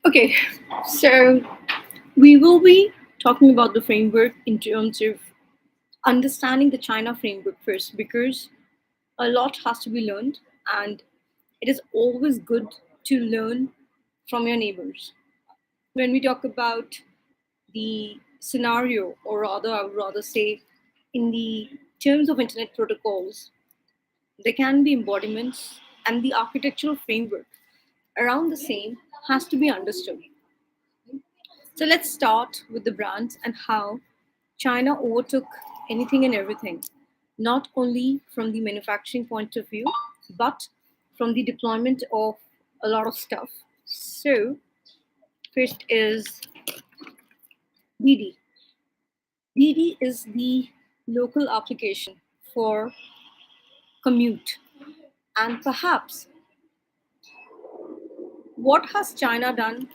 Okay, so we will be talking about the framework in terms of understanding the China framework first because a lot has to be learned, and it is always good to learn from your neighbors. When we talk about the scenario, or rather, I would rather say, in the terms of internet protocols, there can be embodiments, and the architectural framework around the same has to be understood. So let's start with the brands and how China overtook anything and everything, not only from the manufacturing point of view, but from the deployment of a lot of stuff. So, first is DD. DD is the local application for commute. And perhaps what has China done?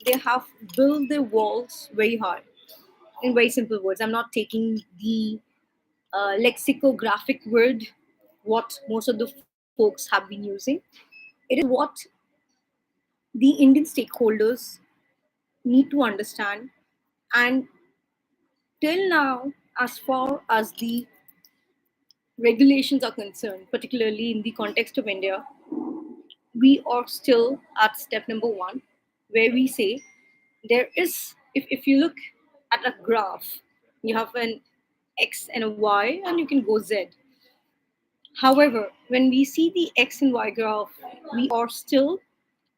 They have built their walls very high. In very simple words, I'm not taking the lexicographic word what most of the folks have been using. It is what the Indian stakeholders need to understand. And till now, as far as the regulations are concerned, particularly in the context of India, we are still at step number one, where we say there is, if you look at a graph, you have an X and a Y, and you can go Z. However, when we see the X and Y graph, we are still,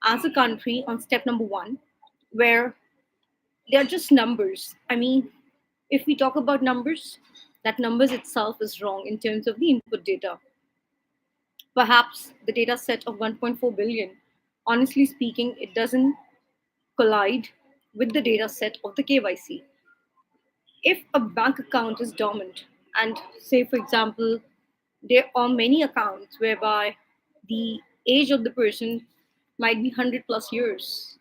as a country, on step number one, where they're just numbers. I mean, if we talk about numbers, that numbers itself is wrong in terms of the input data. Perhaps the data set of 1.4 billion, honestly speaking, it doesn't collide with the data set of the KYC. If a bank account is dormant, and say, for example, there are many accounts whereby the age of the person might be 100 plus years,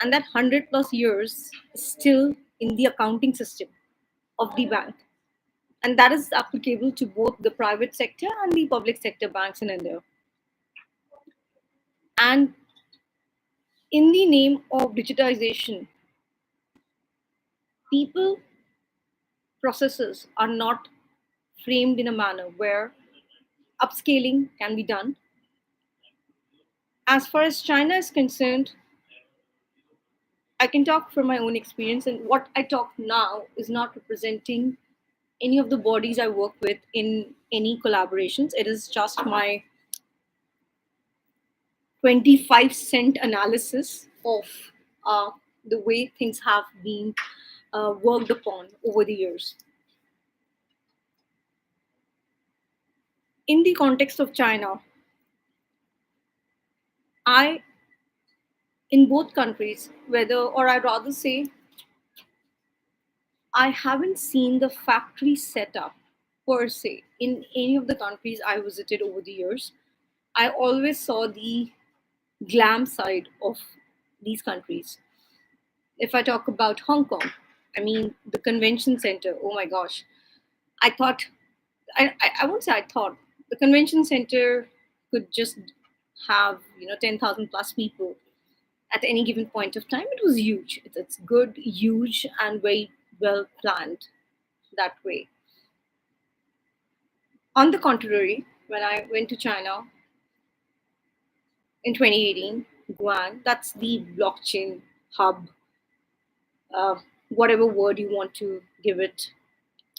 and that 100 plus years is still in the accounting system of the bank. And that is applicable to both the private sector and the public sector banks in India. And in the name of digitization, people processes are not framed in a manner where upscaling can be done. As far as China is concerned, I can talk from my own experience, and what I talk now is not representing any of the bodies I work with in any collaborations. It is just my 25-cent analysis of uh, the way things have been worked upon over the years. In the context of China, I, in both countries, whether, or I'd rather say, I haven't seen the factory setup per se in any of the countries I visited over the years. I always saw the glam side of these countries. If I talk about Hong Kong, I mean, the convention center, oh my gosh. I thought, I won't say I thought, the convention center could just have, 10,000 plus people at any given point of time. It was huge. It's good, huge, and very well planned that way. On the contrary, when I went to China in 2018, Guan, that's the blockchain hub, uh, whatever word you want to give it.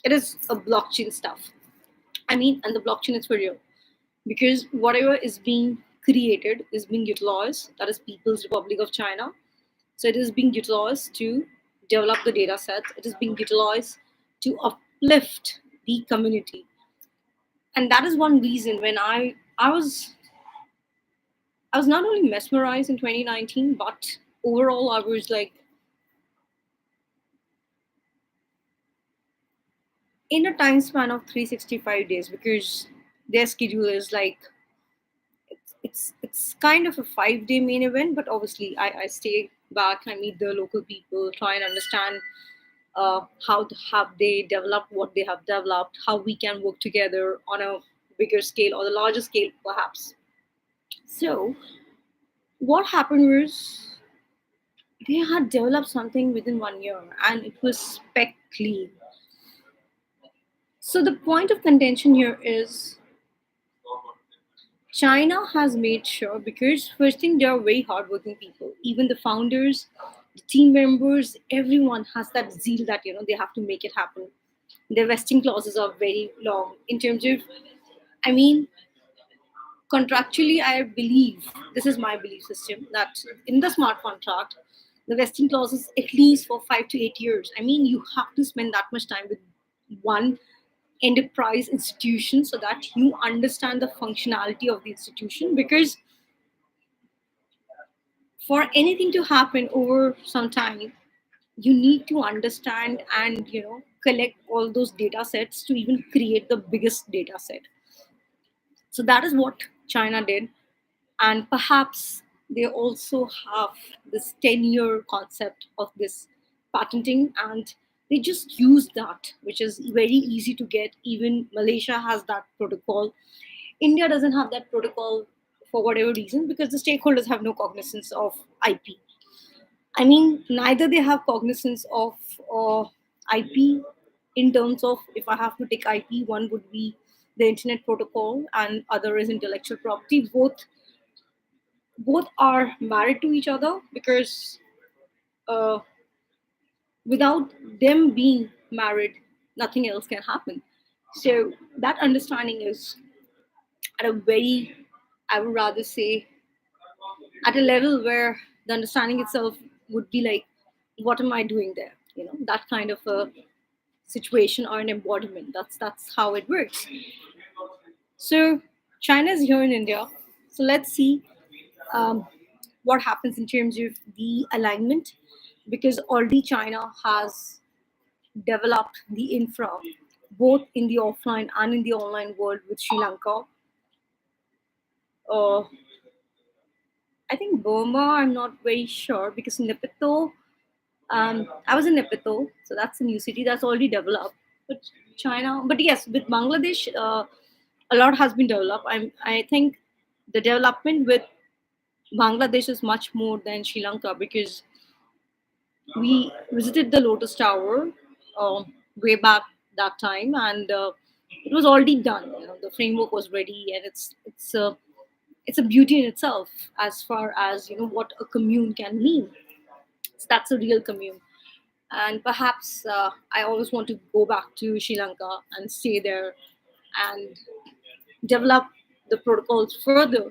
It is a blockchain stuff. I mean, and the blockchain is for real because whatever is being created is being utilized. That is People's Republic of China. So it is being utilized to develop the data sets. It is being utilized to uplift the community, and that is one reason when I was not only mesmerized in 2019, but overall I was like in a time span of 365 days because their schedule is like it's kind of a 5 day main event, but obviously I stay back, I meet the local people, try and understand how have they developed what they have developed, how we can work together on a bigger scale or the larger scale perhaps. So what happened was they had developed something within 1 year, and it was spec clean. So the point of contention here is China has made sure, because first thing, they are very hardworking people. Even the founders, the team members, everyone has that zeal that they have to make it happen. Their vesting clauses are very long in terms of, I mean, contractually, I believe, this is my belief system, that in the smart contract, the vesting clause is at least for 5 to 8 years. I mean, you have to spend that much time with one enterprise institution so that you understand the functionality of the institution, because for anything to happen over some time, you need to understand and collect all those data sets to even create the biggest data set. So that is what China did. And perhaps they also have this 10-year concept of this patenting, and they just use that, which is very easy to get. Even Malaysia has that protocol. India doesn't have that protocol for whatever reason, because the stakeholders have no cognizance of IP. I mean, neither they have cognizance of IP, in terms of, if I have to take IP, one would be the internet protocol and other is intellectual property. Both are married to each other, because uh, without them being married, nothing else can happen. So that understanding is at a very, I would rather say, at a level where the understanding itself would be like, what am I doing there? That kind of a situation or an embodiment. That's how it works. So China is here in India. So let's see um, what happens in terms of the alignment, because already China has developed the infra both in the offline and in the online world with Sri Lanka. Uh, I think Burma, I'm not very sure, because Nipito, I was in Nipito, so that's a new city that's already developed. But China, but yes, with Bangladesh, a lot has been developed. I think the development with Bangladesh is much more than Sri Lanka, because we visited the Lotus Tower way back that time, and it was already done. The framework was ready, and it's a beauty in itself, as far as what a commune can mean. So that's a real commune, and perhaps I always want to go back to Sri Lanka and stay there and develop the protocols further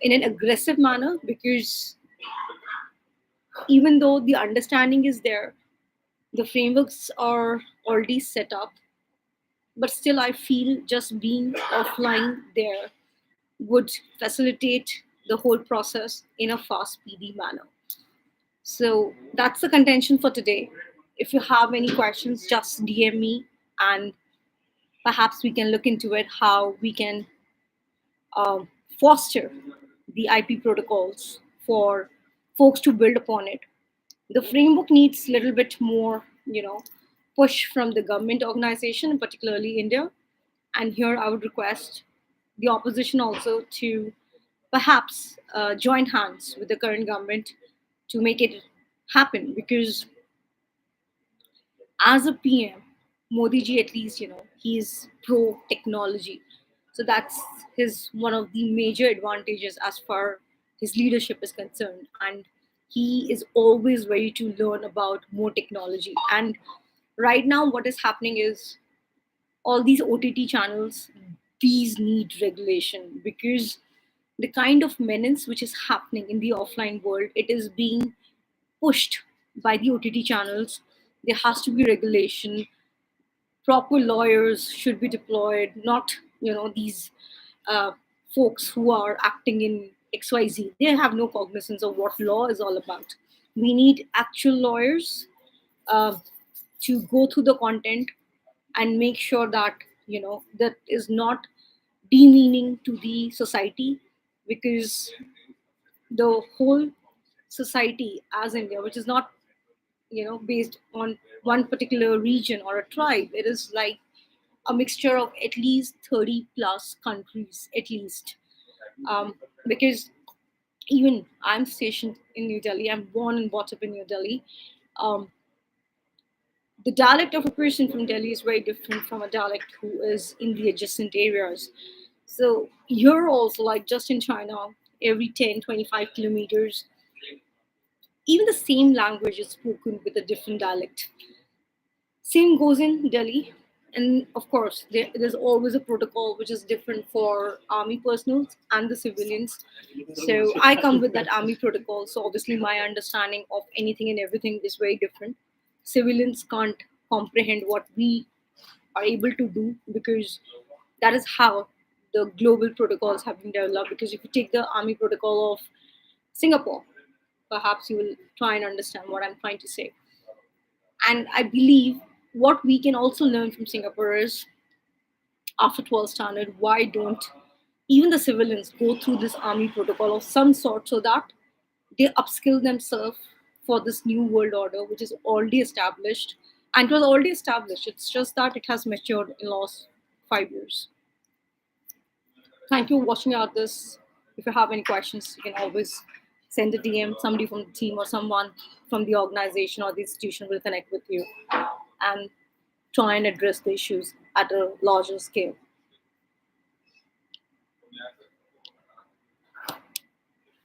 in an aggressive manner, because even though the understanding is there, the frameworks are already set up, but still I feel just being offline there would facilitate the whole process in a fast, speedy manner. So that's the contention for today. If you have any questions, just DM me, and perhaps we can look into it, how we can um, foster the IP protocols for folks to build upon it. The framework needs a little bit more, push from the government organization, particularly India. And here I would request the opposition also to perhaps join hands with the current government to make it happen, because as a PM, Modi ji, at least, he's pro technology. So that's his one of the major advantages as far his leadership is concerned. And he is always ready to learn about more technology. And right now, what is happening is all these OTT channels, these need regulation, because the kind of menace which is happening in the offline world, it is being pushed by the OTT channels. There has to be regulation. Proper lawyers should be deployed, not these uh, folks who are acting in XYZ. They have no cognizance of what law is all about. We need actual lawyers uh, to go through the content and make sure that that is not demeaning to the society, because the whole society as India, which is not based on one particular region or a tribe, it is like a mixture of at least 30 plus countries, at least. Because Even I'm stationed in New Delhi. I'm born and brought up in New Delhi. Um, the dialect of a person from Delhi is very different from a dialect who is in the adjacent areas. So you're also like just in China, every 10, 25 kilometers, even the same language is spoken with a different dialect. Same goes in Delhi. And of course, there's always a protocol which is different for army personnel and the civilians. So I come with that army protocol. So obviously, my understanding of anything and everything is very different. Civilians can't comprehend what we are able to do because that is how the global protocols have been developed. Because if you take the army protocol of Singapore, perhaps you will try and understand what I'm trying to say. And I believe what we can also learn from Singapore is after 12 standard, why don't even the civilians go through this army protocol of some sort so that they upskill themselves for this new world order, which is already established. And it was already established. It's just that it has matured in the last 5 years. Thank you for watching out this. If you have any questions, you can always send a DM. Somebody from the team or someone from the organization or the institution will connect with you and try and address the issues at a larger scale.